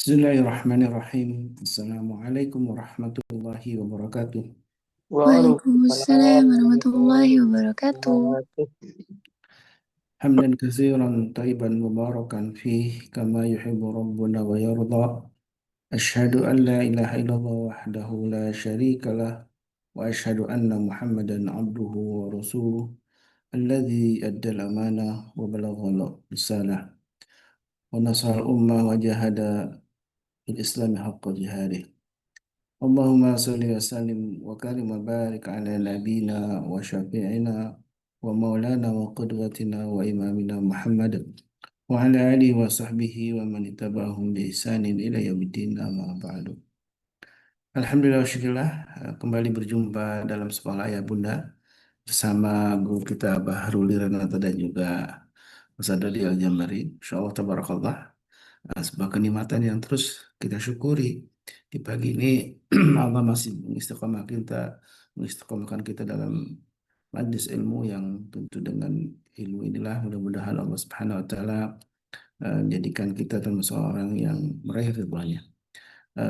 Bismillahirrahmanirrahim. Assalamualaikum warahmatullahi wabarakatuh. Waalaikumsalam warahmatullahi wabarakatuh. Hamdan katsiran tayyiban mubarakan fih kama yuhibbu rabbuna wa yarda. Ashhadu an la ilaha illallah wahdahu la syarika lah wa ashhadu anna Muhammadan abduhu wa rasuluh alladzi addal amanah wa balaghal risalah wa nasara ummah wa jahada fil islami haqqa jihadih. Allahumma salli wa sallim wa karim wa barik ala nabina wa syafi'ina wa maulana wa qudwatina wa imamina Muhammad wa ala alihi wa sahbihi wa man ittaba'ahum bi ihsanin ila yaumiddin amma ba'du. Alhamdulillah wa syukurillah, kembali berjumpa dalam sekolah ayah bunda bersama guru kita Bahrul Renata dan juga Ustaz Dodi Al-Jambari. Insyaallah tabarakallah. Sebuah kenikmatan yang terus kita syukuri di pagi ini. Allah masih mengistiqomahkan kita dalam majlis ilmu yang tentu dengan ilmu inilah mudah-mudahan Allah Subhanahu wa taala jadikan kita termasuk orang yang meraih ridhonya.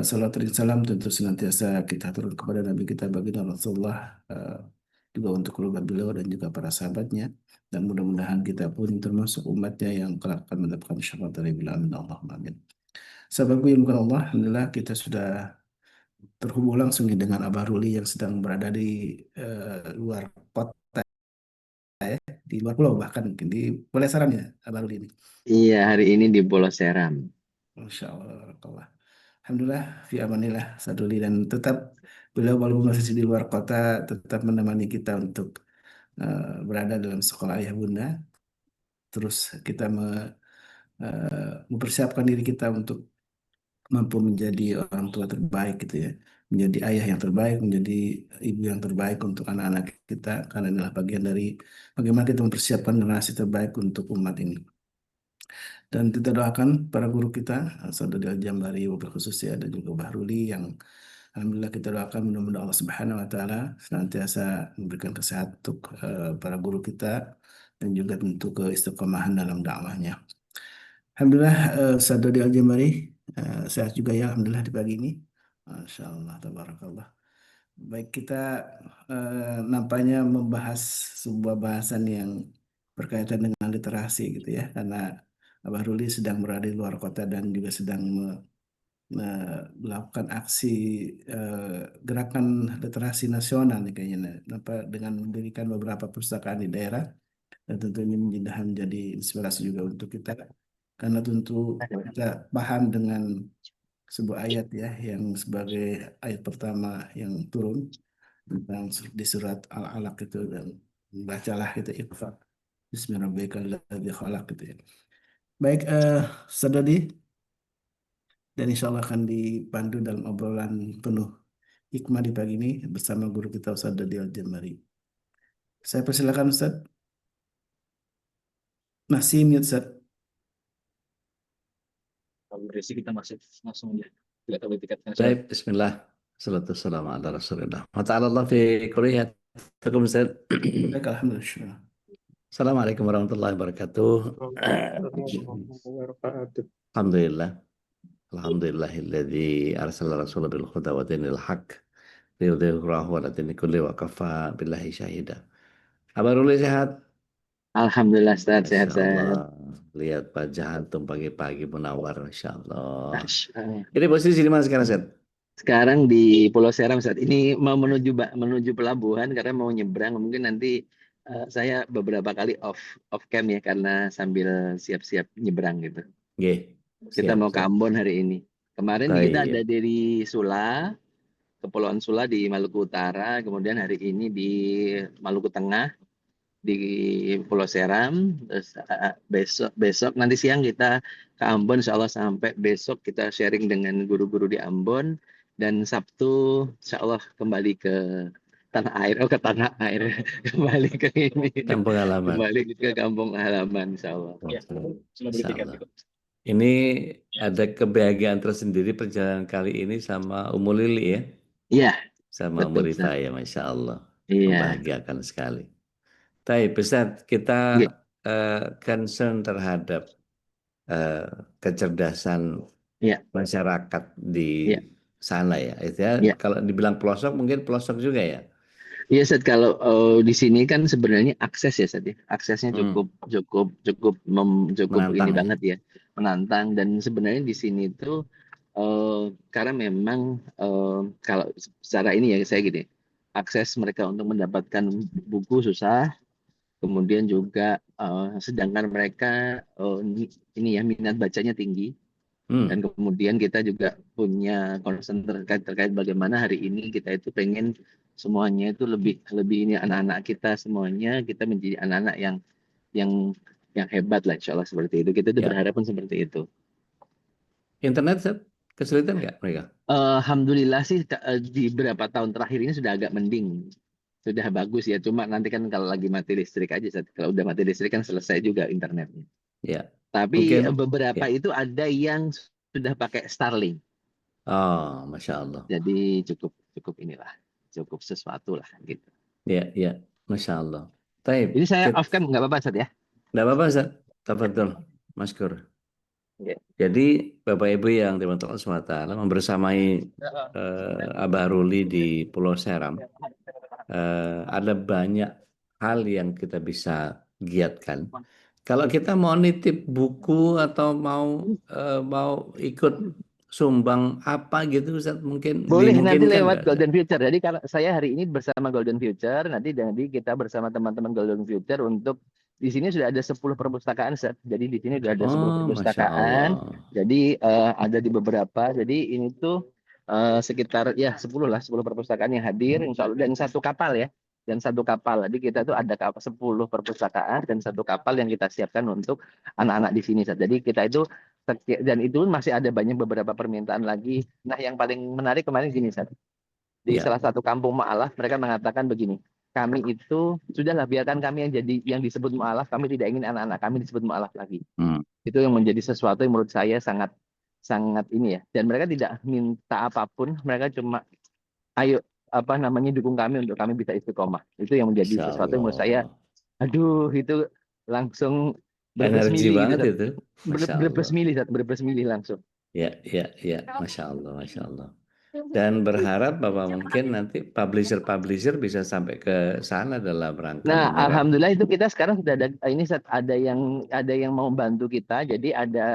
Salat dan salam tentu senantiasa kita turun kepada Nabi kita baginda Rasulullah, juga untuk keluarga beliau dan juga para sahabatnya, dan mudah-mudahan kita pun termasuk umatnya yang kelak akan mendapatkan syafaat dari beliau. Amin Allahumma amin. Sahabatku yang bukan Allah, alhamdulillah kita sudah terhubung langsung nih dengan Abah Ruli yang sedang berada di luar kota, di luar pulau bahkan mungkin di Pulau Saram ya, Abah Ruli ini. Iya, hari ini di Pulau Seram. Masya Allah, barakallah. Alhamdulillah, fi amanillah, saduli, dan tetap beliau walaupun masih di luar kota tetap menemani kita untuk berada dalam sekolah ayah bunda. Terus kita mempersiapkan diri kita untuk mampu menjadi orang tua terbaik gitu ya, menjadi ayah yang terbaik, menjadi ibu yang terbaik untuk anak-anak kita, karena inilah bagian dari bagaimana kita mempersiapkan generasi terbaik untuk umat ini. Dan kita doakan para guru kita, Saudara Al-Jambari wabil khusus ya, dan juga Bahruli yang alhamdulillah kita doakan mudah-mudahan Allah Subhanahu wa taala senantiasa memberikan kesehatan untuk para guru kita dan juga tentu keistiqomahan dalam dakwahnya. Alhamdulillah, Saudara Al-Jambari sehat juga ya alhamdulillah di pagi ini. Masya Allah, tabarakallah. Baik, kita nampaknya membahas sebuah bahasan yang berkaitan dengan literasi gitu ya, karena Abah Ruli sedang berada di luar kota dan juga sedang melakukan aksi gerakan literasi nasional nih kayaknya, dengan mendirikan beberapa perpustakaan di daerah, dan tentu ini menjadi inspirasi juga untuk kita, karena tentu kita paham dengan sebuah ayat ya yang sebagai ayat pertama yang turun tentang di surat Al-Alaq itu, dan bacalah itu Iqra Bismillahirrahmanirrahim gitu ya. Baik, Sadadi, dan insya Allah akan dipandu dalam obrolan penuh hikmah di pagi ini bersama guru kita Ustaz Dodi Al-Jambari. Saya persilakan Ustaz. Masih mute Ustaz. Kalau berisi kita masih langsung aja. Tidak terlalu tiketkan. Baik, bismillah. Salatu wassalamu ala rasulillah. Wa ta'ala Allah fi kulihat. Baik, alhamdulillah. Assalamualaikum warahmatullahi wabarakatuh. Alhamdulillah. Alhamdulillahilladzi arsala rasulahu bil huda wa dinil haq liyudhhirahu ala dini kulli wa kafa billahi syahida. Kabar Ruli sehat? Alhamdulillah, Ustaz, Masya sehat-sehat. Allah. Lihat wajah antum pagi-pagi munawar, Masya Allah. Masya Allah. Ini posisi di mana sekarang, Set? Sekarang di Pulau Seram saat ini mau menuju pelabuhan karena mau nyebrang. Mungkin nanti saya beberapa kali off cam ya karena sambil siap-siap nyebrang gitu. Nggih. Kita Siap, mau ke siap. Ambon hari ini. Kemarin kita ada Baik. dari Sula, Kepulauan Sula di Maluku Utara, kemudian hari ini di Maluku Tengah, di Pulau Seram. Terus besok nanti siang kita ke Ambon, insya Allah sampai besok kita sharing dengan guru-guru di Ambon, dan Sabtu insya Allah kembali ke tanah air, ke tanah air, kembali ke ini, Kampung halaman. kembali ke kampung halaman insya Allah. Ya, sudah beli Insya tiket Allah. gitu. Ini ada kebahagiaan tersendiri perjalanan kali ini sama Umu Lili ya, Iya, sama Umu betul Rifa Ustaz. ya, Masya Allah. Iya. Membahagiakan sekali. Tapi Ustaz, kita Nggih. concern terhadap kecerdasan Iya, masyarakat di iya, sana ya. Itu ya, iya. kalau dibilang pelosok mungkin pelosok juga ya. Iya, Seth, kalau di sini kan sebenarnya akses ya, Seth, ya. Aksesnya Hmm, cukup cukup cukup cukup ini menantang ya. banget ya, menantang. Dan sebenarnya di sini tuh karena memang kalau secara ini ya saya gini, akses mereka untuk mendapatkan buku susah, kemudian juga sedangkan mereka ini ya minat bacanya tinggi. Dan Hmm, kemudian kita juga punya concern terkait bagaimana hari ini kita itu pengen semuanya itu lebih lebih ini anak-anak kita semuanya kita menjadi anak-anak yang yang hebat lah insya Allah seperti itu. Kita itu ya. berharap pun seperti itu. Internet Seth, kesulitan nggak mereka? Alhamdulillah sih di beberapa tahun terakhir ini sudah agak mending. Sudah bagus ya. Cuma nanti kan kalau lagi mati listrik aja. Kalau udah mati listrik kan selesai juga internetnya. Ya, Tapi mungkin beberapa ya. itu ada yang sudah pakai Starlink. Oh, Masya Allah. Jadi cukup cukup inilah, cukup sesuatu lah gitu. Ya, ya, Masya Allah. Taib, Ini saya off cam nggak apa-apa, Sat, ya? nggak apa-apa, Ustaz. Tafadhol, Maskur. Oke. Jadi, Bapak Ibu yang dimantap Allah SWT membersamai Abah Ruli di Pulau Seram, ada banyak hal yang kita bisa giatkan. Kalau kita mau nitip buku atau mau ikut sumbang apa gitu, Ustaz, mungkin Boleh nanti dimungkinkan lewat nggak, Ustaz? Golden Future. Jadi kalau saya hari ini bersama Golden Future, nanti kita bersama teman-teman Golden Future untuk di sini sudah ada 10 perpustakaan, Sat. Jadi di sini sudah ada 10 Oh, Masya perpustakaan. Allah. Jadi ada di beberapa. Jadi ini tuh sekitar ya 10 lah, 10 perpustakaan yang hadir insya Allah dan satu kapal ya. Dan satu kapal. Jadi kita tuh ada 10 perpustakaan dan satu kapal yang kita siapkan untuk anak-anak di sini, Sat. Jadi kita itu dan itu masih ada banyak beberapa permintaan lagi. Nah, yang paling menarik kemarin gini, Sat. Di Ya. salah satu kampung mu'alaf, mereka mengatakan begini, kami itu, sudahlah biarkan kami yang disebut mu'alaf, kami tidak ingin anak-anak kami disebut mu'alaf lagi. Hmm. Itu yang menjadi sesuatu yang menurut saya sangat sangat ini ya. Dan mereka tidak minta apapun, mereka cuma, ayo, apa namanya, dukung kami untuk kami bisa istiqomah. Itu yang menjadi Masya sesuatu yang menurut saya, Allah. aduh, itu langsung berbes Energi milih gitu, banget Sat. itu. Masya Allah. Berbes milih, Sat. Berbes milih langsung. Ya, ya, ya. Masya Allah, Masya Allah. Dan berharap bahwa mungkin nanti publisher-publisher bisa sampai ke sana dalam rangka Nah, menyerap. alhamdulillah itu kita sekarang sudah ada ini ada yang mau bantu kita. Jadi ada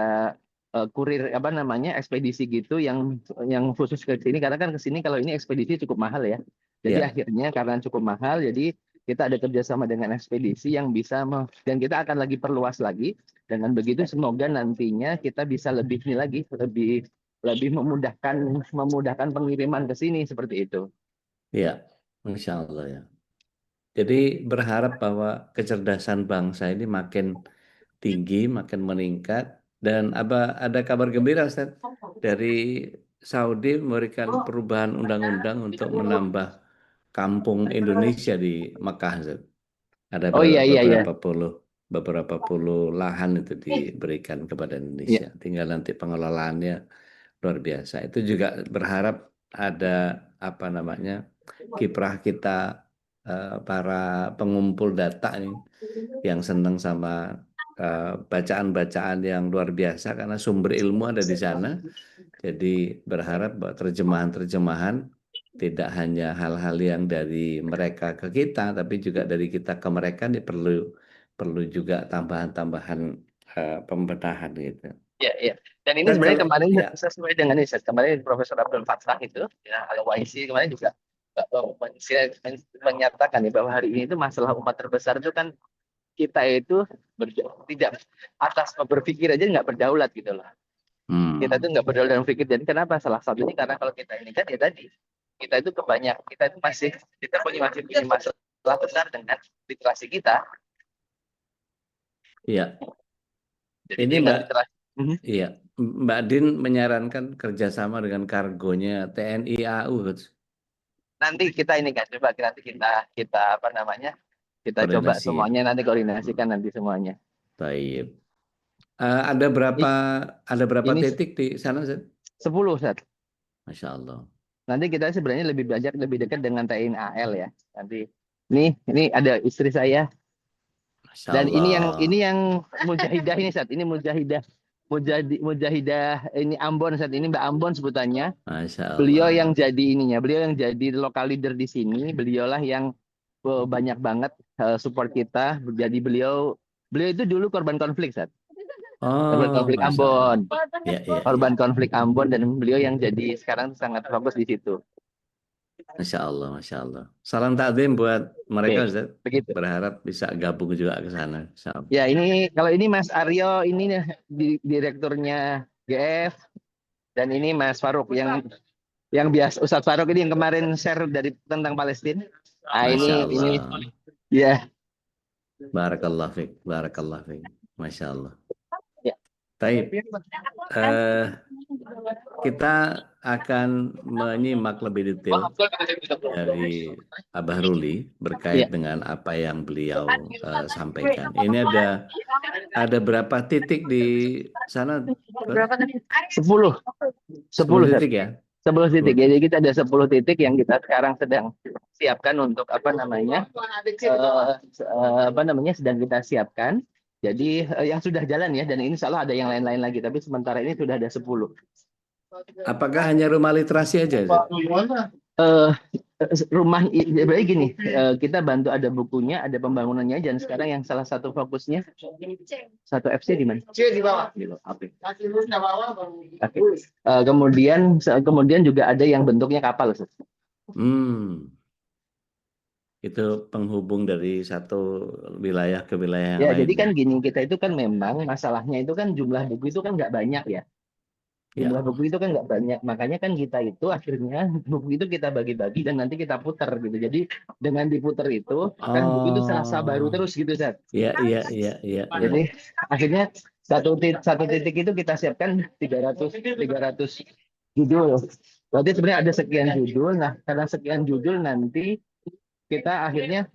kurir apa namanya ekspedisi gitu yang khusus ke sini karena kan ke sini kalau ini ekspedisi cukup mahal ya. Jadi Ya, akhirnya karena cukup mahal jadi kita ada kerjasama dengan ekspedisi yang bisa dan kita akan lagi perluas lagi. Dengan begitu semoga nantinya kita bisa lebih ini lagi lebih lebih memudahkan pengiriman ke sini seperti itu. ya. Masya Allah ya. Jadi berharap bahwa kecerdasan bangsa ini makin tinggi, makin meningkat. Dan ada kabar gembira, Ustaz. Dari Saudi memberikan perubahan undang-undang untuk menambah kampung Indonesia di Mekah, Ustaz. Ada Oh iya iya iya. beberapa puluh lahan itu diberikan kepada Iya. Indonesia. Tinggal nanti pengelolaannya luar biasa. Itu juga berharap ada apa namanya kiprah kita para pengumpul data nih yang senang sama bacaan-bacaan yang luar biasa karena sumber ilmu ada di sana. Jadi berharap bahwa terjemahan-terjemahan tidak hanya hal-hal yang dari mereka ke kita, tapi juga dari kita ke mereka ini perlu perlu juga tambahan-tambahan pembenahan gitu. Iya, iya. Dan ini Dan sebenarnya kalau kemarin ya, sesuai dengan ini, kemarin Profesor Abdul Fattah itu, ya, Al-Waisi kemarin juga menyatakan ya bahwa hari ini itu masalah umat terbesar itu kan kita itu tidak atas berpikir aja nggak berdaulat gitu loh. Kita itu nggak berdaulat dalam pikir. Jadi kenapa? Salah satunya karena kalau kita ini kan ya tadi kita itu kita itu masih punya masalah besar dengan literasi kita. iya. Jadi Ini dengan Mbak, literasi. iya, Mbak Din menyarankan kerjasama dengan kargonya TNI AU, Coach. Nanti kita ini kan coba nanti kita apa namanya kita coba Koordinasi ya. semuanya nanti koordinasikan nanti semuanya. Baik. Ada berapa Ini titik di sana, Zed? 10 Sat. Masya Allah. Nanti kita sebenarnya lebih dekat dengan TNI AL ya. Nanti ini ada istri saya Masya dan ini Allah. yang mujahidah ini Sat. Ini mujahidah Mujahidah ini Ambon saat ini, Mbak Ambon sebutannya. Masya Beliau Allah. yang jadi beliau yang jadi local leader di sini. Beliaulah yang banyak banget support kita. Jadi beliau itu dulu korban konflik, Sat. Korban Oh, konflik Masya Allah. Ambon. Ya, ya, ya. Korban konflik Ambon, dan beliau yang jadi sekarang sangat fokus di situ. Masya Allah, Masya Allah. Salam takdim buat mereka, Oke, Ustaz. begitu. Berharap bisa gabung juga ke sana. Insya Allah. Ya, kalau ini Mas Aryo, ini direkturnya GF, dan ini Mas Faruk yang biasa, Ustadz Faruk ini yang kemarin share tentang Palestina. Nah, Masya ini Allah. ya. Barakallah fiq. Barakallah fiq. Masya Allah. Ya. Taib. Kita akan menyimak lebih detail dari Abah Ruli berkait Ya. dengan apa yang beliau sampaikan. Ini ada berapa titik di sana? 10 10 titik ya? 10 titik. 10 Jadi kita ada 10 titik yang kita sekarang sedang siapkan untuk sedang kita siapkan. Jadi yang sudah jalan ya, dan ini insya Allah ada yang lain-lain lagi, tapi sementara ini sudah ada 10. Apakah hanya rumah literasi aja, Ustaz? Rumah baik gini, kita bantu, ada bukunya, ada pembangunannya, dan sekarang yang salah satu fokusnya satu FC di mana? C di bawah. Oke. Kaki lurus ke bawah baru. Kemudian juga ada yang bentuknya kapal, Ustaz. Itu penghubung dari satu wilayah ke wilayah yang Ya, lain. jadi kan gini, kita itu kan memang masalahnya itu kan jumlah buku itu kan nggak banyak ya. Jumlah buku itu kan nggak banyak, makanya kan kita itu akhirnya buku itu kita bagi-bagi dan nanti kita putar gitu. Jadi dengan diputar itu kan buku itu serasa baru terus gitu, Zat. Iya. Jadi akhirnya satu titik itu kita siapkan 300 judul. Berarti sebenarnya ada sekian judul. Nah, karena sekian judul nanti kita akhirnya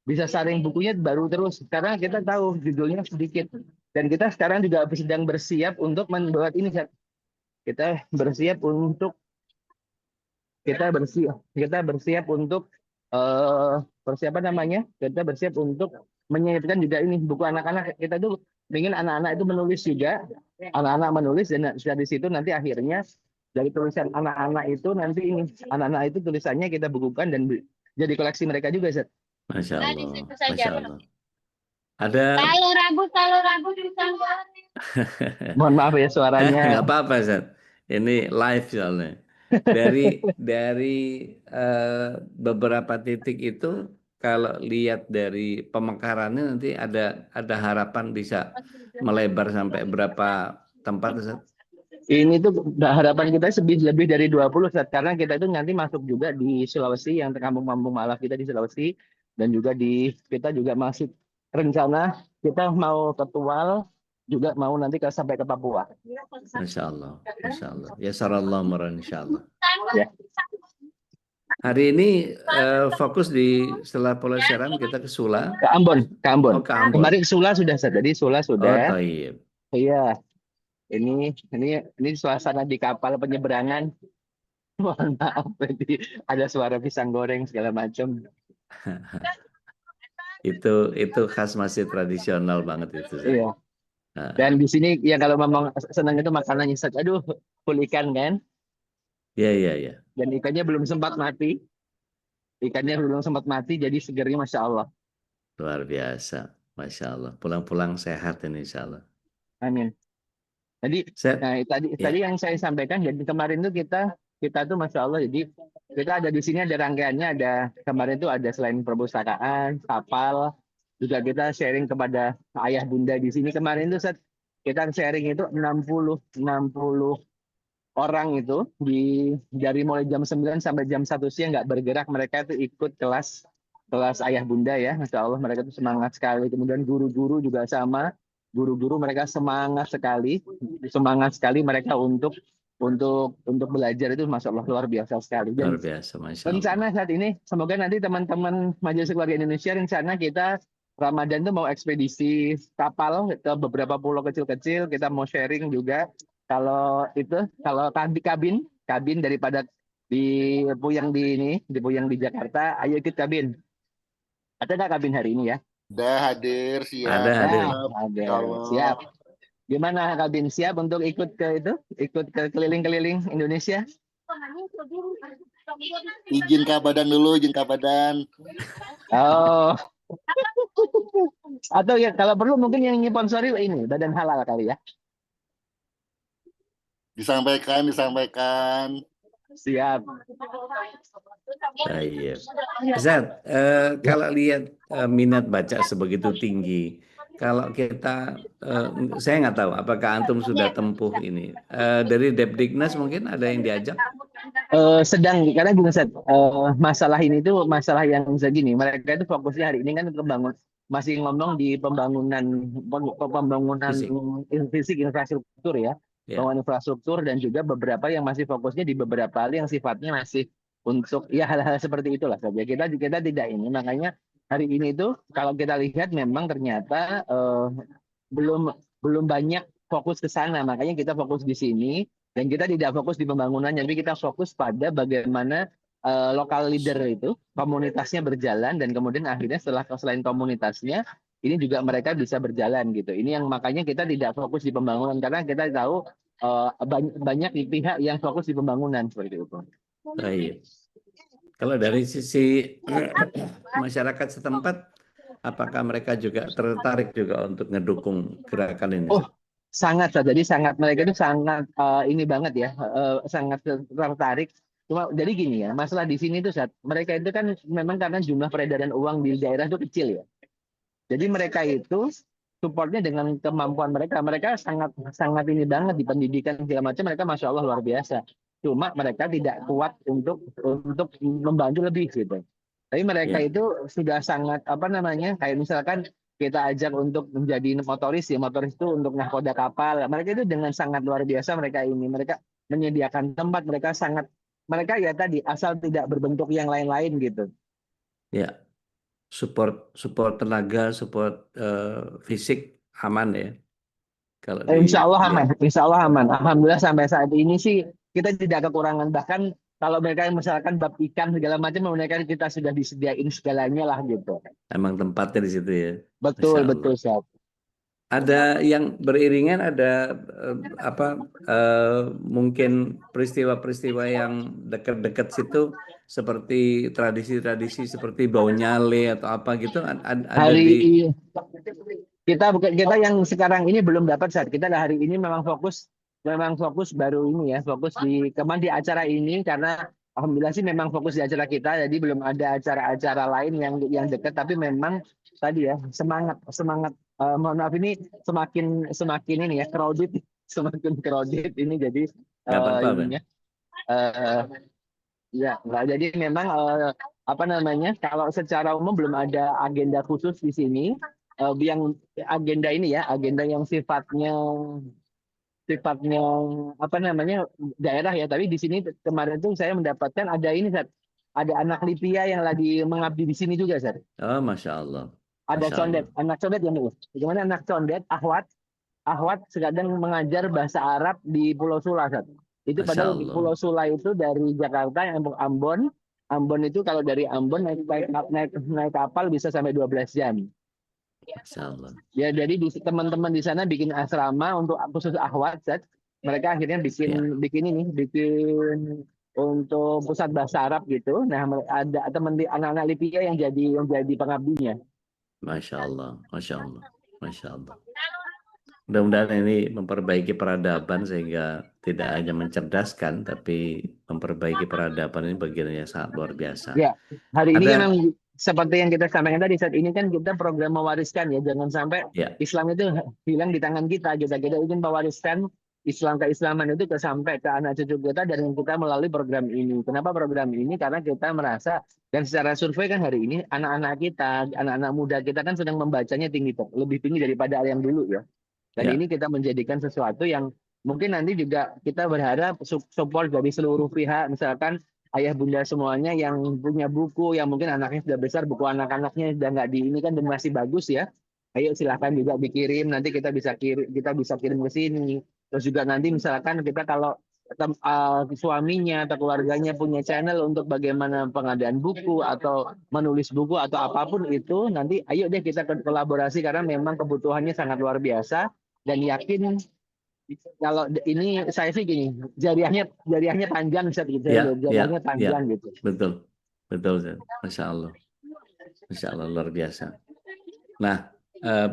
bisa saring bukunya baru terus, karena kita tahu judulnya sedikit, dan kita sekarang juga sedang bersiap untuk membuat ini, kita bersiap untuk menyiapkan juga ini buku anak-anak. Kita tuh ingin anak-anak itu menulis juga, anak-anak menulis, dan dari situ nanti akhirnya dari tulisan anak-anak itu anak-anak itu tulisannya kita bukukan dan jadi koleksi mereka juga, Zat. Masya Allah. Masya Allah. Ada. Kalau ragu bisa. Mohon maaf ya suaranya. Nggak apa-apa, Zat. Ini live soalnya. Dari beberapa titik itu, kalau lihat dari pemekarannya nanti ada harapan bisa melebar sampai berapa tempat, Zat? Ini tuh harapan kita lebih dari 20, Zat, karena kita itu nanti masuk juga di Sulawesi, yang kampung-kampung Ma'alaf kita di Sulawesi, dan juga kita juga masih rencana kita mau ke Tual, juga mau nanti sampai ke Papua. Masya Allah, Masya Allah. Ya sarallah meran, insya Allah. Ya. Hari ini fokus setelah Pulau Seram kita ke Sula. Ke Ambon. Oh, ke Ambon. Kemarin Sula sudah, jadi Sula sudah. Oh, taib. Iya. Ini suasana di kapal penyeberangan. Mohon maaf, ada suara pisang goreng segala macam. Itu khas masih tradisional banget itu. Iya. Dan di sini yang kalau memang senang itu makanannya, aduh, full ikan kan? Iya. Dan ikannya belum sempat mati. Jadi segernya Masya Allah. Luar biasa, Masya Allah. Pulang-pulang sehat ini, Insya Allah. Amin. Jadi tadi yang saya sampaikan, jadi kemarin tuh kita tuh Masya Allah, jadi kita ada di sini, ada rangkaiannya, kemarin tuh ada selain perpustakaan, kapal, juga kita sharing kepada ayah bunda di sini. Kemarin tuh kita sharing itu 60 orang itu dari mulai jam 9 sampai jam 1 siang nggak bergerak, mereka itu ikut kelas ayah bunda ya, Masya Allah, mereka itu semangat sekali. Kemudian guru-guru juga sama. Guru-guru mereka semangat sekali mereka untuk belajar itu, Masya Allah, luar biasa sekali. Luar biasa, Masya Allah. Rencana saat ini, semoga nanti teman-teman Majelis Keluarga Indonesia, rencana kita Ramadan itu mau ekspedisi kapal ke beberapa pulau kecil-kecil, kita mau sharing juga. Kalau kabin daripada di Puyang di Jakarta, ayo ikut kabin. Ada nggak kabin hari ini ya? Udah hadir, siap. Ada. Siap. Gimana Kabin, siap untuk ikut ke itu? Ikut ke keliling-keliling Indonesia? Izin Kabadan dulu, izin Kabadan. Oh, atau ya kalau perlu mungkin yang sponsori ini Badan Halal kali ya. Disampaikan, disampaikan. Siap. Baik. Ustaz, kalau lihat minat baca sebegitu tinggi, kalau kita, saya nggak tahu apakah antum sudah tempuh ini. Dari Depdiknas mungkin ada yang diajak? Sedang karena gini Ustaz, masalah ini tuh masalah yang segini. Mereka itu fokusnya hari ini kan masih ngomong di pembangunan Fisik. fisik infrastruktur ya. Ya. Pembangunan infrastruktur dan juga beberapa yang masih fokusnya di beberapa hal yang sifatnya masih untuk ya hal-hal seperti itulah saja. Kita tidak ini, makanya hari ini itu kalau kita lihat memang ternyata belum belum banyak fokus ke sana. Makanya kita fokus di sini dan kita tidak fokus di pembangunannya, tapi kita fokus pada bagaimana lokal leader itu komunitasnya berjalan dan kemudian akhirnya selain komunitasnya ini juga mereka bisa berjalan gitu. Ini yang makanya kita tidak fokus di pembangunan karena kita tahu banyak pihak yang fokus di pembangunan seperti itu. Baik. Kalau dari sisi masyarakat setempat, apakah mereka juga tertarik juga untuk ngedukung gerakan ini? Oh, sangat, jadi sangat mereka itu sangat ini banget ya, sangat tertarik. Cuma jadi gini ya, masalah di sini tuh mereka itu kan memang karena jumlah peredaran uang di daerah itu kecil ya. Jadi mereka itu supportnya dengan kemampuan mereka sangat ini banget di pendidikan segala macam mereka masya Allah luar biasa. Cuma mereka tidak kuat untuk membantu lebih gitu. Tapi mereka Ya. itu sudah sangat apa namanya kayak misalkan kita ajak untuk menjadi motoris ya motoris itu untuk nahkoda kapal. Mereka itu dengan sangat luar biasa mereka menyediakan tempat mereka ya tadi asal tidak berbentuk yang lain-lain gitu. Ya. Support tenaga, support fisik aman ya. Kalau Insya Allah ya. aman, Insya Allah aman. Alhamdulillah sampai saat ini sih kita tidak kekurangan. Bahkan kalau mereka misalkan bab ikan segala macam, mereka kita sudah disediain segalanya lah gitu. Emang tempatnya di situ ya. Betul, Masya betul, Allah. Ustaz. Ada yang beriringan, ada mungkin peristiwa-peristiwa yang dekat-dekat situ seperti tradisi-tradisi seperti bau nyale atau apa gitu ada di Kita yang sekarang ini belum dapat saat kita hari ini memang fokus baru ini ya fokus kemarin di acara ini karena alhamdulillah sih memang fokus di acara kita jadi belum ada acara-acara lain yang dekat tapi memang tadi ya semangat mohon maaf ini semakin ini ya crowded semakin crowded ini jadi nggak apa-apa, Ben. ininya ya nggak jadi memang apa namanya kalau secara umum belum ada agenda khusus di sini yang agenda ini ya agenda yang sifatnya apa namanya daerah ya tapi di sini kemarin tuh saya mendapatkan ada ini Sat. Ada anak Lipia yang lagi mengabdi di sini juga Sat. Oh, Masya Allah. Ada Masya condet Allah. anak condet yang bagaimana anak condet Ahwat sedang mengajar bahasa Arab di Pulau Sula Sat. Itu Masya padahal di Allah. Pulau Sula itu dari Jakarta yang Ambon itu kalau dari Ambon naik kapal bisa sampai 12 jam. Masya Allah. Ya, jadi teman-teman di sana bikin asrama untuk khusus Ahwat, Zat. Mereka akhirnya bikin untuk pusat bahasa Arab gitu. Nah, ada teman anak-anak Libya yang jadi pengabdinya. Masya Allah. Masya Allah. Masya Allah. Mudah-mudahan ini memperbaiki peradaban sehingga tidak hanya mencerdaskan, tapi memperbaiki peradaban ini bagian yang sangat luar biasa. Ya, hari ini memang seperti yang kita sampaikan tadi saat ini kan kita program mewariskan ya, jangan sampai Islam itu hilang di tangan kita. Kita ingin mewariskan keislaman itu sampai ke anak cucu kita dan kita melalui program ini. Kenapa program ini? Karena kita merasa dan secara survei kan hari ini anak-anak muda kita kan sedang membacanya lebih tinggi daripada yang dulu ya. Dan ini kita menjadikan sesuatu yang mungkin nanti juga kita berharap support dari seluruh pihak, misalkan ayah bunda semuanya yang punya buku, yang mungkin anaknya sudah besar, buku anak-anaknya sudah nggak ini kan dan masih bagus ya. Ayo silahkan juga dikirim, nanti kita bisa kirim ke sini. Terus juga nanti misalkan kita kalau suaminya atau keluarganya punya channel untuk bagaimana pengadaan buku atau menulis buku atau apapun itu, nanti ayo deh kita kolaborasi karena memang kebutuhannya sangat luar biasa. dan yakin kalau ini saya sih gini, jariahnya panjang Ustaz, gitu. Ya, Jariahnya ya, panjang ya, gitu. betul, betul, Ustaz. Masya Allah luar biasa. Nah,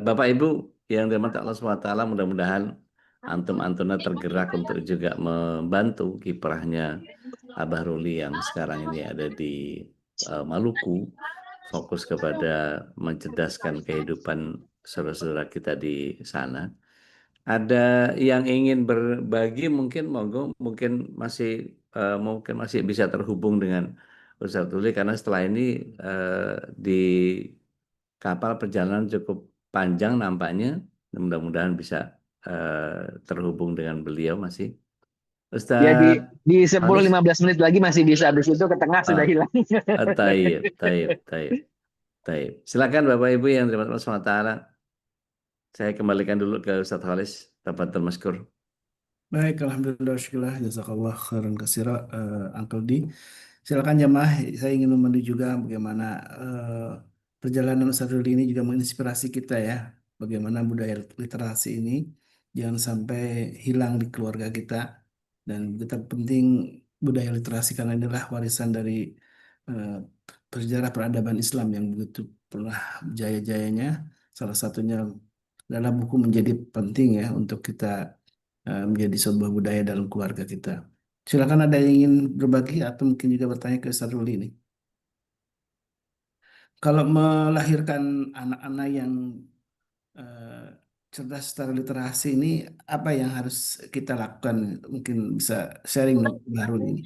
Bapak Ibu yang dirahmati Allah SWT, mudah-mudahan antum-antumnya tergerak untuk juga membantu kiprahnya Abah Ruli yang sekarang ini ada di Maluku, fokus kepada mencerdaskan kehidupan saudara-saudara kita di sana. Ada yang ingin berbagi, mungkin monggo, mungkin masih bisa terhubung dengan Ustaz Ruli, karena setelah ini di kapal perjalanan cukup panjang nampaknya. Mudah-mudahan bisa terhubung dengan beliau masih. Ya Ustaz di Halis? 10-15 menit lagi masih bisa, habis itu ke tengah sudah hilang. Taib, taib, taib, taib. Silakan Bapak Ibu yang terima kasih SWT. Saya kembalikan dulu ke Ustaz Halis. Tafadhol maskur. Baik, alhamdulillah, syukurlah, jazakallah khairan katsira, Uncle D. Silakan jamaah, saya ingin memandu juga bagaimana perjalanan Ustaz Rudi ini juga menginspirasi kita ya, bagaimana budaya literasi ini jangan sampai hilang di keluarga kita, dan kita penting budaya literasi karena inilah warisan dari eh, sejarah peradaban Islam yang begitu pernah jaya-jayanya. Salah satunya dalam buku menjadi penting ya untuk kita menjadi sebuah budaya dalam keluarga kita. Silakan ada yang ingin berbagi atau mungkin juga bertanya ke Ustaz Ruli ini. Kalau melahirkan anak-anak yang eh, cerdas secara literasi ini, apa yang harus kita lakukan? Mungkin bisa sharing baru ini.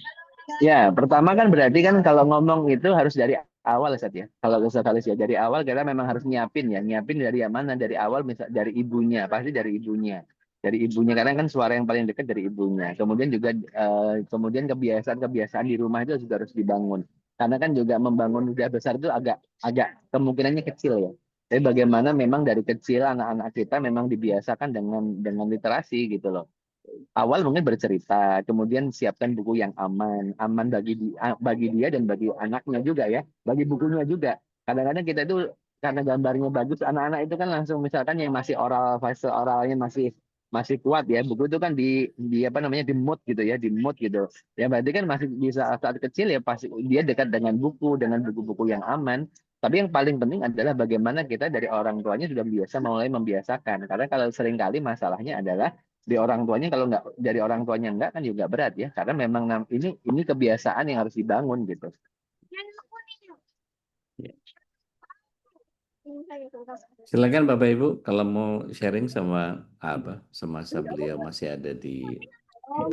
Ya, pertama kan berarti kan kalau ngomong itu harus dari awal Ustaz ya. Kalau Ustaz Halis ya dari awal kita memang harus nyiapin ya. Nyiapin dari yang mana? Dari awal misal dari ibunya, pasti dari ibunya. Dari ibunya karena kan suara yang paling dekat dari ibunya. Kemudian juga kemudian kebiasaan-kebiasaan di rumah itu juga harus dibangun. Karena kan juga membangun udah besar itu agak agak kemungkinannya kecil ya. Tapi bagaimana memang dari kecil anak-anak kita memang dibiasakan dengan literasi gitu loh. Awal mungkin bercerita, kemudian siapkan buku yang aman bagi dia dan bagi anaknya juga ya, bagi bukunya juga. Kadang-kadang kita itu karena gambarnya bagus, anak-anak itu kan langsung misalkan yang masih oral, fase oralnya masih masih kuat ya, buku itu kan di apa namanya di mood gitu ya, di mood gitu. Ya berarti kan masih bisa saat kecil ya pasti dia dekat dengan buku, dengan buku-buku yang aman. Tapi yang paling penting adalah bagaimana kita dari orang tuanya sudah biasa mulai membiasakan. Karena kalau seringkali masalahnya adalah di orang tuanya, kalau nggak dari orang tuanya nggak kan juga berat ya, karena memang ini kebiasaan yang harus dibangun gitu. Silakan Bapak Ibu kalau mau sharing sama semasa beliau masih ada di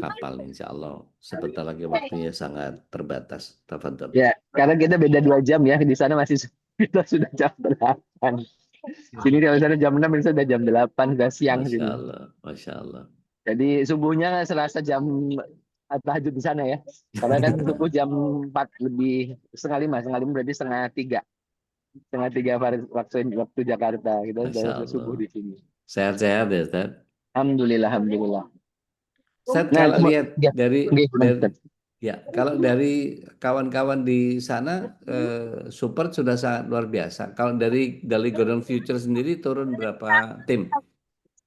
kapal, insya Allah sebentar lagi waktunya sangat terbatas. Tafadhol. Ya, karena kita beda 2 jam ya, di sana masih kita sudah jam 8. Sini kalau sana jam 6, ini sudah jam 8, sudah siang Masya sini. Allah, Masya Allah. Jadi subuhnya Selasa jam tahajud di sana ya. Karena kan subuh jam 4 lebih setengah 5 berarti setengah tiga waktu Jakarta. Kita Masya sudah subuh Allah. di sini. Sehat-sehat ya Ustaz. Alhamdulillah. Ustaz, Nah, kalau lihat ya, kalau dari kawan-kawan di sana, support sudah sangat luar biasa. Kalau dari Golden Future sendiri turun berapa tim?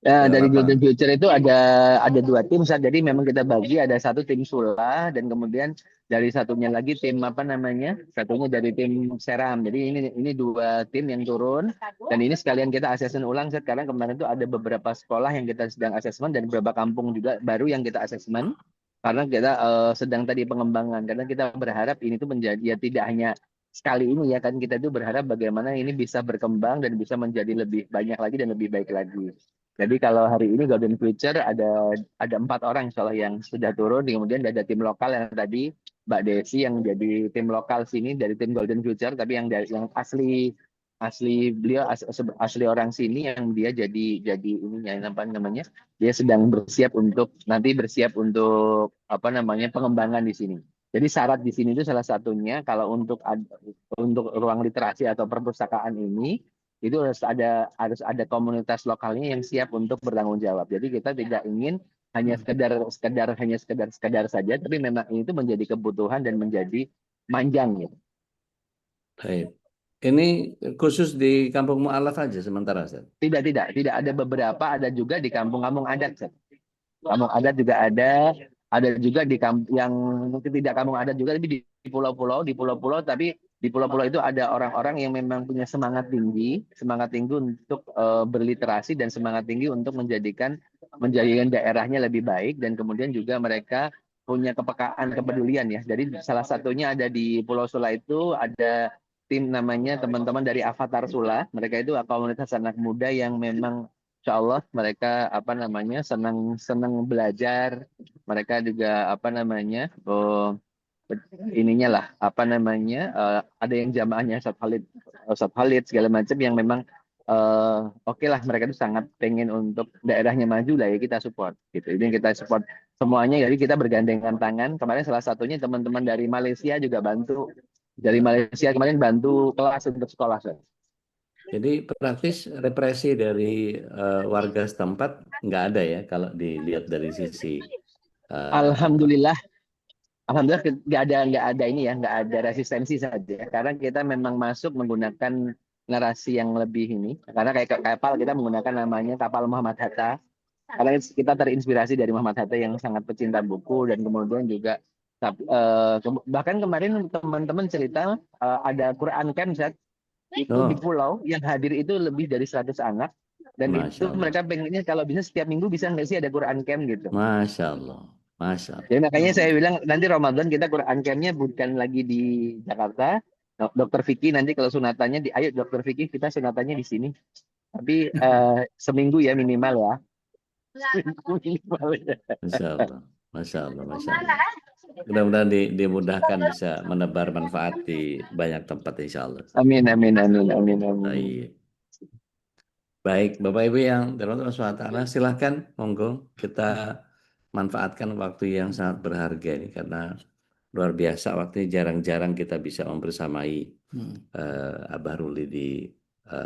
Dari Golden Lapangan. Future itu ada 2 tim saat, jadi memang kita bagi ada satu tim Sula dan kemudian dari satunya lagi tim apa namanya, satunya dari tim Seram. Jadi ini 2 tim yang turun dan ini sekalian kita asesmen ulang Seth, karena kemarin itu ada beberapa sekolah yang kita sedang asesmen dan beberapa kampung juga baru yang kita asesmen karena kita sedang tadi pengembangan, karena kita berharap ini tuh menjadi ya tidak hanya sekali ini ya kan, kita itu berharap bagaimana ini bisa berkembang dan bisa menjadi lebih banyak lagi dan lebih baik lagi. Jadi kalau hari ini Golden Future ada 4 orang insyaallah yang sudah turun, kemudian ada tim lokal yang tadi Mbak Desi yang jadi tim lokal sini dari tim Golden Future, tapi yang asli beliau asli orang sini yang dia jadi ininya apa namanya, dia sedang bersiap untuk apa namanya pengembangan di sini. Jadi syarat di sini itu salah satunya kalau untuk ruang literasi atau perpustakaan ini itu harus ada komunitas lokalnya yang siap untuk bertanggung jawab. Jadi kita tidak ingin hanya sekedar saja, tapi memang itu menjadi kebutuhan dan menjadi manjang gitu. Baik. Ini khusus di Kampung Mu'alaf aja sementara, Ustaz? Tidak ada beberapa, ada juga di kampung-kampung adat. Ustaz. Kampung adat juga ada juga di yang mungkin tidak kampung adat juga, tapi di pulau-pulau, tapi di pulau-pulau itu ada orang-orang yang memang punya semangat tinggi untuk berliterasi dan semangat tinggi untuk menjadikan daerahnya lebih baik, dan kemudian juga mereka punya kepekaan, kepedulian ya. Jadi salah satunya ada di Pulau Sula itu ada tim namanya teman-teman dari Avatar Sula. Mereka itu komunitas anak muda yang memang Insya Allah mereka senang belajar. Mereka juga ininya lah ada yang jamaahnya Ustadz Khalid segala macam yang memang oke lah, mereka itu sangat pengen untuk daerahnya maju lah, ya kita support gitu. Ini kita support semuanya, jadi kita bergandengan tangan. Kemarin salah satunya teman-teman dari Malaysia juga bantu. Dari Malaysia kemarin bantu kelas untuk sekolah. Jadi praktis represi dari warga setempat nggak ada ya kalau dilihat dari sisi Alhamdulillah nggak ada resistensi saja, karena kita memang masuk menggunakan narasi yang lebih ini, karena kayak kapal kita menggunakan namanya kapal Muhammad Hatta, karena kita terinspirasi dari Muhammad Hatta yang sangat pecinta buku, dan kemudian juga bahkan kemarin teman-teman cerita ada Quran Camp itu di pulau yang hadir itu lebih dari 100 anak, dan itu mereka pengennya kalau bisa setiap minggu bisa nggak sih ada Quran Camp gitu. Masya Allah. Jadi makanya saya bilang nanti Ramadan kita Quran Camp-nya bukan lagi di Jakarta. Dokter Vicky nanti kalau sunatannya ayo Dokter Vicky kita sunatannya di sini. Tapi seminggu ya minimal ya. Masya Allah. Mudah-mudahan dimudahkan bisa menebar manfaat di banyak tempat insya Allah. Amin. Baik, Bapak Ibu yang dirahmati Allah SWT, silahkan monggo kita manfaatkan waktu yang sangat berharga ini, karena luar biasa waktunya, jarang-jarang kita bisa membersamai Abah Ruli di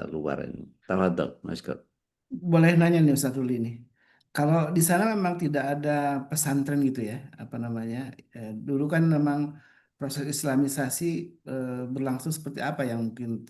luar ini. Tafadhol, Mas Kut. Boleh nanya nih Ustaz Ruli nih. Kalau di sana memang tidak ada pesantren gitu ya, dulu kan memang proses Islamisasi berlangsung seperti apa yang mungkin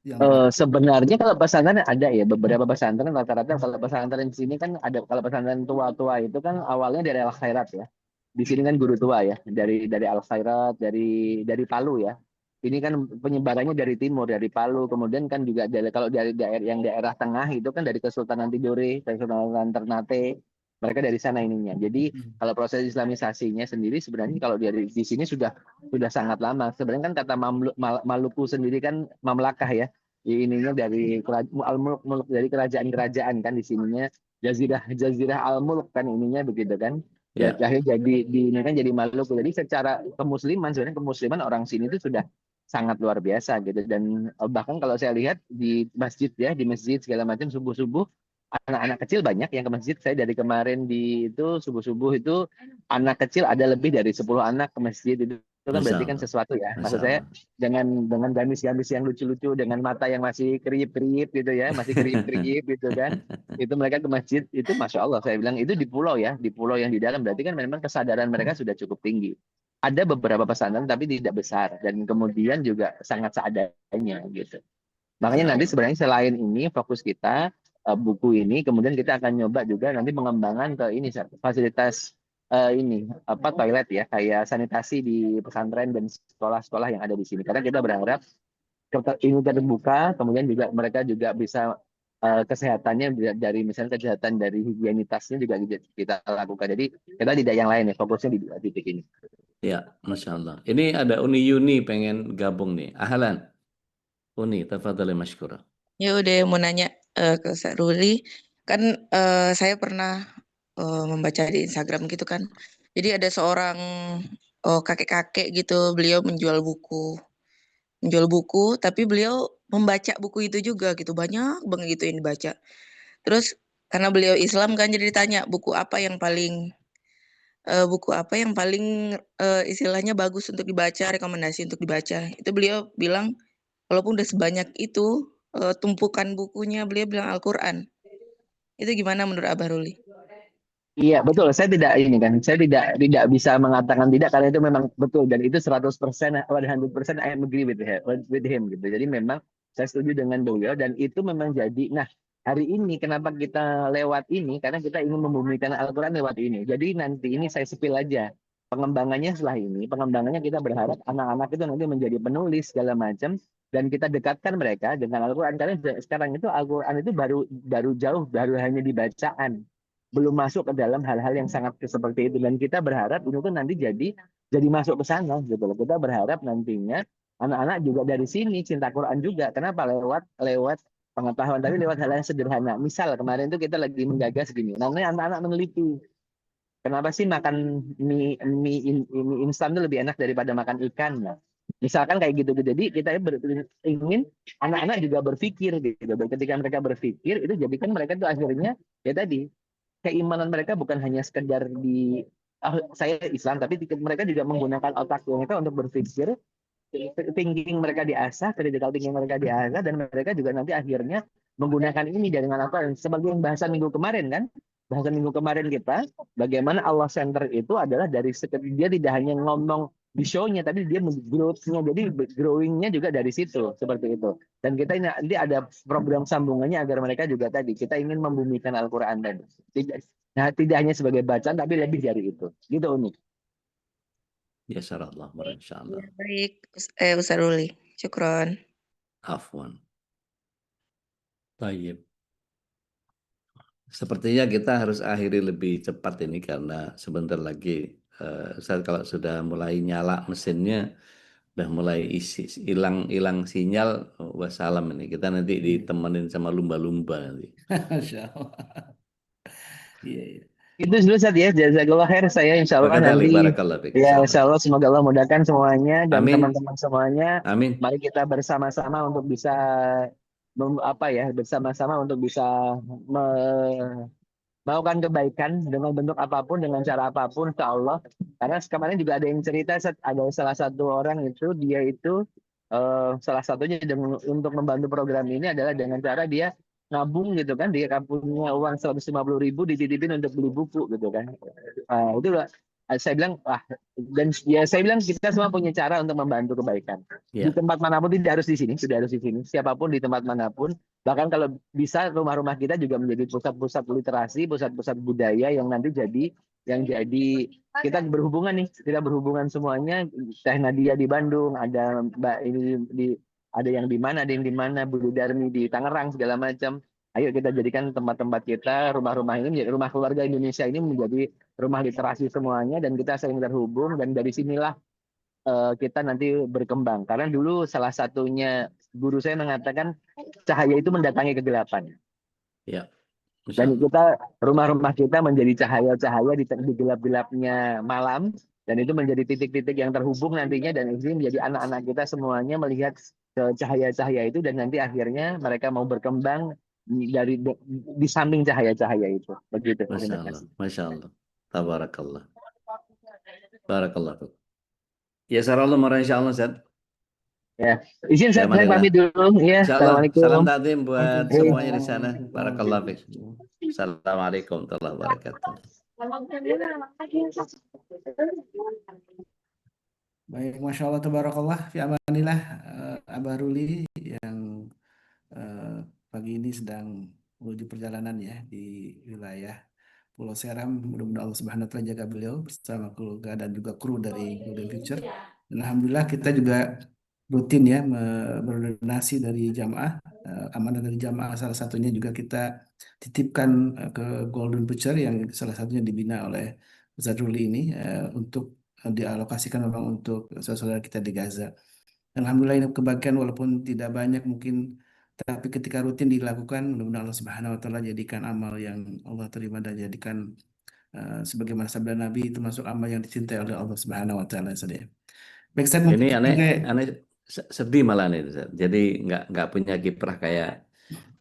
yang sebenarnya kalau pesantren ada ya, beberapa pesantren rata-rata kalau pesantren di sini kan ada, kalau pesantren tua-tua itu kan awalnya dari Al Khairat ya. Di sini kan guru tua ya, dari Al Khairat, dari Palu ya. Ini kan penyebarannya dari timur, dari Palu, kemudian kan juga kalau dari daerah tengah itu kan dari Kesultanan Tidore, Kesultanan Ternate, mereka dari sana ininya. Jadi kalau proses Islamisasinya sendiri sebenarnya kalau di sini sudah sangat lama. Sebenarnya kan kata Maluku sendiri kan mamlakah ya. Ininya dari Al-Mulk, dari kerajaan-kerajaan kan di sininya Jazirah Al-Mulk kan ininya begitu kan. Ya, akhirnya ini kan jadi Maluku. Jadi secara sebenarnya kemusliman orang sini itu sudah sangat luar biasa gitu, dan bahkan kalau saya lihat di masjid segala macam subuh-subuh anak-anak kecil banyak yang ke masjid. Saya dari kemarin itu subuh-subuh itu anak kecil ada lebih dari 10 anak ke masjid. Itu kan berarti kan sesuatu ya. Maksud saya dengan gamis-gamis yang lucu-lucu, dengan mata yang masih kerip-kerip gitu ya, gitu kan. Itu mereka ke masjid itu Masya Allah, saya bilang itu di pulau yang di dalam, berarti kan memang kesadaran mereka sudah cukup tinggi. Ada beberapa pesantren tapi tidak besar, dan kemudian juga sangat seadanya gitu. Makanya nanti sebenarnya selain ini fokus kita buku ini, kemudian kita akan nyoba juga nanti pengembangan ke ini fasilitas toilet ya, kayak sanitasi di pesantren dan sekolah-sekolah yang ada di sini. Karena kita berharap ini terbuka, kemudian juga mereka juga bisa kesehatannya dari misalnya kesehatan dari higienitasnya juga kita lakukan. Jadi kita tidak yang lain ya, fokusnya di dua titik ini. Ya, Masya Allah. Ini ada Uni Yuni pengen gabung nih. Ahlan. Uni, tafadhali mashkura. Ya udah mau nanya ke Ustaz Ruli. Kan saya pernah membaca di Instagram gitu kan. Jadi ada seorang kakek-kakek gitu, beliau menjual buku, tapi beliau membaca buku itu juga gitu, banyak banget gitu yang dibaca. Terus karena beliau Islam kan, jadi ditanya buku apa yang paling istilahnya bagus untuk dibaca, rekomendasi untuk dibaca. Itu beliau bilang walaupun udah sebanyak itu tumpukan bukunya, beliau bilang Al-Quran. Itu gimana menurut Abah Ruli? Iya, betul. Saya tidak ini kan. Saya tidak bisa mengatakan tidak karena itu memang betul dan itu 100% 100% I am agree with him gitu. Jadi memang saya setuju dengan beliau dan itu memang jadi nah, hari ini kenapa kita lewat ini karena kita ingin membumikan Al-Qur'an lewat ini. Jadi nanti ini saya sepil aja. Pengembangannya setelah ini, pengembangannya kita berharap anak-anak itu nanti menjadi penulis segala macam dan kita dekatkan mereka dengan Al-Qur'an karena sekarang itu Al-Qur'an itu baru baru jauh baru hanya dibacaan belum masuk ke dalam hal-hal yang sangat seperti itu dan kita berharap itu tuh nanti jadi masuk ke sana gitu loh. Kita berharap nantinya anak-anak juga dari sini cinta Quran juga. Kenapa lewat lewat pengetahuan tapi lewat hal yang sederhana. Misal kemarin itu kita lagi menggagas gini. Namanya anak-anak meneliti. Kenapa sih makan mie instan itu lebih enak daripada makan ikan? Nah, misalkan kayak gitu. Jadi kita ingin anak-anak juga berpikir gitu. Dan ketika mereka berpikir itu jadikan mereka tuh akhirnya ya tadi keimanan mereka bukan hanya sekedar di saya Islam, tapi mereka juga menggunakan otak mereka untuk berpikir, thinking mereka diasah, critical thinking mereka diasah, dan mereka juga nanti akhirnya menggunakan ini dengan apa? Sebagai bahasan minggu kemarin kan, bahasan minggu kemarin kita, bagaimana Allah Center itu adalah dari dia tidak hanya ngomong di show-nya, tapi dia growth-nya, jadi growing-nya juga dari situ, seperti itu. Dan kita ini nanti ada program sambungannya agar mereka juga tadi, kita ingin membumikan Al-Quran tadi. Tidak hanya sebagai bacaan, tapi lebih dari itu. Gitu unik. Ya Allah, insyaallah. Ya, baik, Ustaz Ruli. Syukron. Afwan. Baik. Sepertinya kita harus akhiri lebih cepat ini karena sebentar lagi Ustaz kalau sudah mulai nyala mesinnya udah mulai hilang sinyal wassalam ini kita nanti ditemenin sama lumba-lumba nanti. Masya Allah. Iya, iya. Itu dulu Ustaz ya, jazakallah khair saya insya Allah Barakallahu nanti fiik, barakallahu fiik, ya insyaallah. insya Allah semoga Allah mudahkan semuanya dan Amin. teman-teman semuanya. Amin. Mari kita bersama-sama untuk bisa bersama-sama untuk bisa melakukan kebaikan dengan bentuk apapun, dengan cara apapun, insya Allah. Karena kemarin juga ada yang cerita, ada salah satu orang itu, dia itu salah satunya untuk membantu program ini adalah dengan cara dia nabung gitu kan, dia punya uang 150.000 dititipin untuk beli buku gitu kan. Itu saya bilang, dan ya saya bilang kita semua punya cara untuk membantu kebaikan. Di Ya. tempat manapun, tidak harus di sini, sudah harus di sini. Siapapun di tempat manapun, bahkan kalau bisa rumah-rumah kita juga menjadi pusat-pusat literasi, pusat-pusat budaya yang nanti jadi kita berhubungan nih, kita berhubungan semuanya. Teh Nadia di Bandung, ada Mbak ini ada yang di mana, ada yang di mana, Bu Darmi di Tangerang segala macam. Ayo kita jadikan tempat-tempat kita, rumah-rumah ini menjadi rumah keluarga Indonesia ini menjadi rumah literasi semuanya dan kita saling terhubung dan dari sinilah kita nanti berkembang. Karena dulu salah satunya guru saya mengatakan cahaya itu mendatangi kegelapan. Ya. Dan kita rumah-rumah kita menjadi cahaya-cahaya di gelap-gelapnya malam dan itu menjadi titik-titik yang terhubung nantinya dan ini menjadi anak-anak kita semuanya melihat cahaya-cahaya itu dan nanti akhirnya mereka mau berkembang di samping cahaya-cahaya itu. Begitu. Masya Allah. Masya Allah. Tabarakallah. Barakallah. Ya sarallah marah insyaallah Ustaz. Ya, izin saya Marilah. pamit dulu. Ya, Insyaallah. assalamualaikum. Salam takdim buat Iya. semuanya di sana. Barakallah fiik. Assalamualaikum warahmatullahi wabarakatuh. Baik, Masya Allah, Tabarakallah, fi amanillah, Abah Ruli yang pagi ini sedang menuju perjalanan ya di wilayah Pulau Seram. Mudah-mudahan Allah Subhanahu wa taala jaga beliau bersama keluarga dan juga kru dari Golden Future. Dan alhamdulillah kita juga rutin ya berdonasi dari jamaah, amanah dari jamaah salah satunya juga kita titipkan ke Golden Future yang salah satunya dibina oleh Ustaz Ruli ini untuk dialokasikan memang untuk saudara kita di Gaza. Dan alhamdulillah ini kebagian walaupun tidak banyak mungkin, tapi ketika rutin dilakukan, mudah-mudahan Allah Subhanahu wa taala jadikan amal yang Allah terima dan jadikan sebagaimana sabda Nabi itu masuk amal yang dicintai oleh Allah Subhanahu wa taala saja. Baik, Ustaz, mungkin Ini aneh sedih malah nih Ustaz. Jadi nggak punya kiprah kayak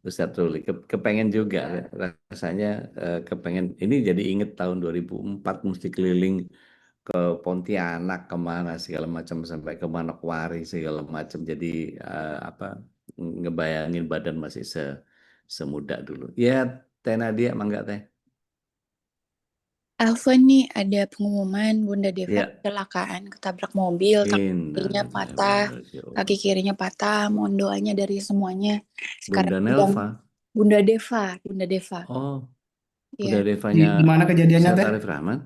Ustaz Ruli. Kepengen juga rasanya kepengen ini jadi inget tahun 2004 mesti keliling ke Pontianak kemana segala macam sampai ke Manokwari segala macam jadi ngebayangin badan masih semuda dulu ya. Teh Nadia mangga teh. Afwan nih, ada pengumuman Bunda Deva Ya, kecelakaan, ketabrak mobil, kakinya patah, kaki kirinya patah. Mohon doanya dari semuanya. Sekarang Bunda sedang Nelva. Bunda Deva. Oh, Iya. Bunda Devanya Di mana kejadiannya Ustadz teh? Arif Rahman.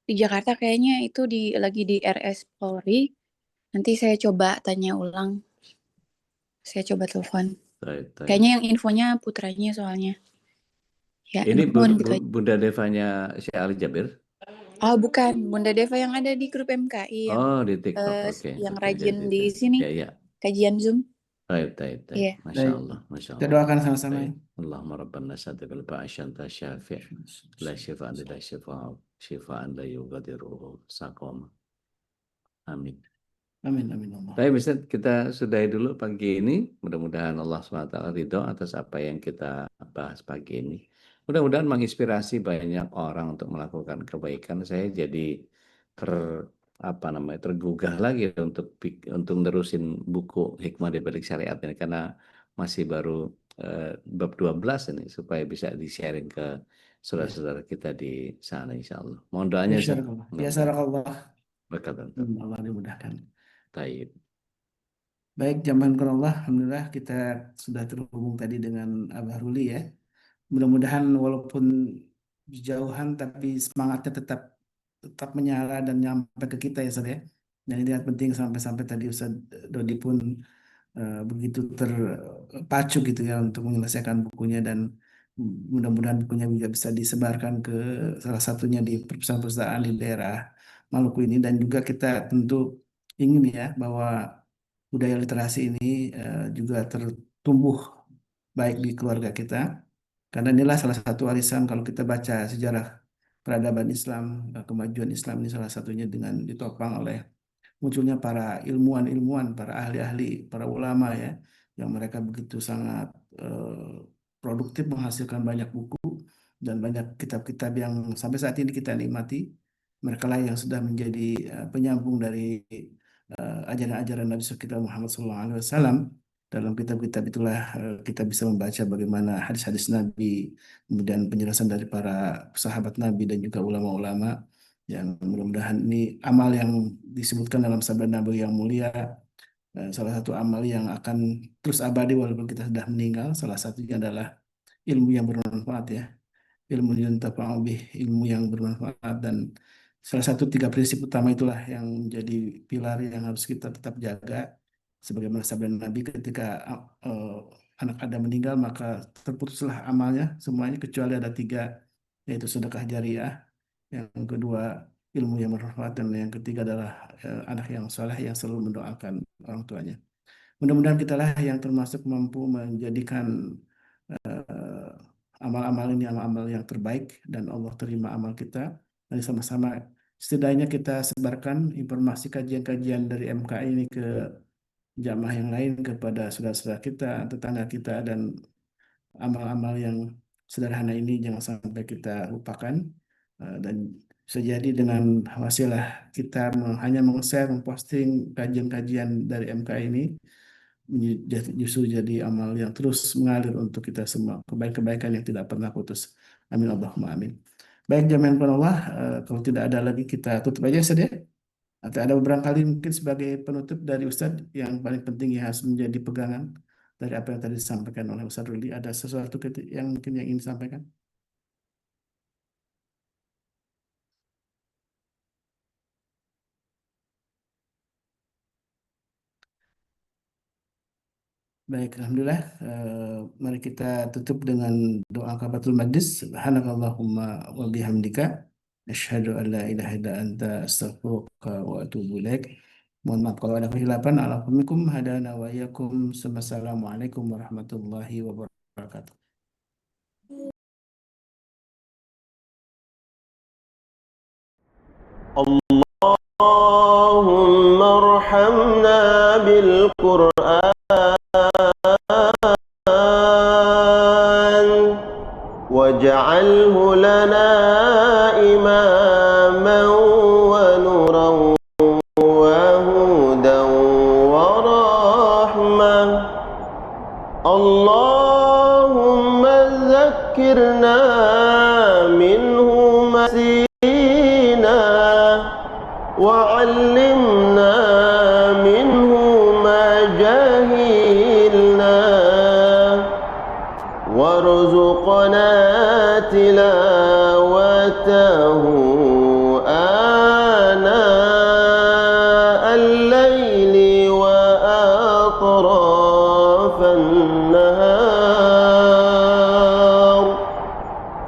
Di Jakarta kayaknya itu lagi di RS Polri. Nanti saya coba tanya ulang. Saya coba telepon. Baik. Kayaknya yang infonya putranya soalnya. Ya, Ini mohon gitu aja. Bunda Devanya Syekh Ali Jabir. Oh, bukan. Bunda Deva yang ada di grup MKI yang Oh, di TikTok. Oke. yang Oke, rajin jadi di itu. sini Ya. kajian Zoom. Baik. Iya. Masya Baik. Allah. Masya Kita Allah. doakan sama-sama. Baik. Allahumma rabbana sadaqal ba'asyanta syafi' la syifa'an la syifa'an la yughadiru saqama. Amin. Amin Allah. Baik, Ustaz, kita sudahi dulu pagi ini. Mudah-mudahan Allah SWT ridho atas apa yang kita bahas pagi ini. Mudah-mudahan menginspirasi banyak orang untuk melakukan kebaikan. Saya jadi tergugah lagi untuk nerusin buku Hikmah di Balik Syariat ini, karena masih baru bab 12 ini, supaya bisa di-sharing ke saudara-saudara kita di sana, insya Allah. Mohon doanya, Ustaz. Biasarakallah. Berkat Allah dimudahkan. Taib. Baik, jamaah Allah, alhamdulillah kita sudah terhubung tadi dengan Abah Ruli ya. Mudah-mudahan walaupun jauhan tapi semangatnya tetap menyala dan nyampe ke kita ya Ustaz ya. Dan ini yang penting sampai tadi Ustaz Dodi pun begitu terpacu gitu ya untuk menyelesaikan bukunya, dan mudah-mudahan bukunya juga bisa disebarkan ke salah satunya di perusahaan-perusahaan di daerah Maluku ini. Dan juga kita tentu ingin ya bahwa budaya literasi ini juga tertumbuh baik di keluarga kita, karena inilah salah satu warisan. Kalau kita baca sejarah peradaban Islam, kemajuan Islam ini salah satunya dengan ditopang oleh munculnya para ilmuwan, para ahli-ahli, para ulama ya, yang mereka begitu sangat produktif, menghasilkan banyak buku dan banyak kitab-kitab yang sampai saat ini kita nikmati. Mereka lah yang sudah menjadi penyambung dari ajaran-ajaran Nabi kita Muhammad SAW. Dalam kitab-kitab itulah kita bisa membaca bagaimana hadis-hadis Nabi, kemudian penjelasan dari para sahabat Nabi dan juga ulama-ulama, yang mudah-mudahan ini amal yang disebutkan dalam sabda Nabi yang mulia, salah satu amal yang akan terus abadi walaupun kita sudah meninggal. Salah satunya adalah ilmu yang bermanfaat ya, ilmu yuntafa'u bih, ilmu yang bermanfaat. Dan salah satu 3 prinsip utama itulah yang menjadi pilar yang harus kita tetap jaga. Sebagaimana sabda Nabi, ketika anak Adam meninggal maka terputuslah amalnya semuanya kecuali ada 3, yaitu sedekah jariah, yang kedua ilmu yang bermanfaat, dan yang ketiga adalah anak yang saleh yang selalu mendoakan orang tuanya. Mudah-mudahan kitalah yang termasuk mampu menjadikan amal-amal ini amal-amal yang terbaik dan Allah terima amal kita. Mari sama-sama setidaknya kita sebarkan informasi kajian-kajian dari MKI ini ke jamaah yang lain, kepada saudara-saudara kita, tetangga kita, dan amal-amal yang sederhana ini jangan sampai kita lupakan. Dan bisa jadi dengan wasilah kita hanya meng-share, memposting kajian-kajian dari MKI ini, justru jadi amal yang terus mengalir untuk kita semua, kebaikan-kebaikan yang tidak pernah putus. Amin Allahumma amin. Baik jamaah Allah, kalau tidak ada lagi kita tutup aja Ustaz ya. Atau ada beberapa kali mungkin sebagai penutup dari Ustaz yang paling penting yang harus menjadi pegangan dari apa yang tadi disampaikan oleh Ustaz Ruli. Ada sesuatu yang mungkin yang ingin disampaikan? Baik, alhamdulillah. Mari kita tutup dengan doa kafaratul majlis. Subhanakallahumma wa bihamdika asyhadu an la ilaha illa anta astaghfiruka wa atubu ilaik. Mohon maaf kalau ada kehilapan. Alaikum hadana wa iyyakum. Assalamualaikum warahmatullahi wabarakatuh. اللهم ارحمنا بالقرآن واجعله لنا إماما ونورا وهدى ورحمة. اللهم ذكرنا منه تلاوته آناء الليل وأطراف النهار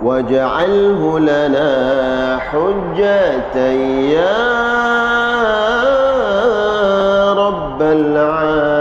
واجعله لنا حجة يا رب العالمين.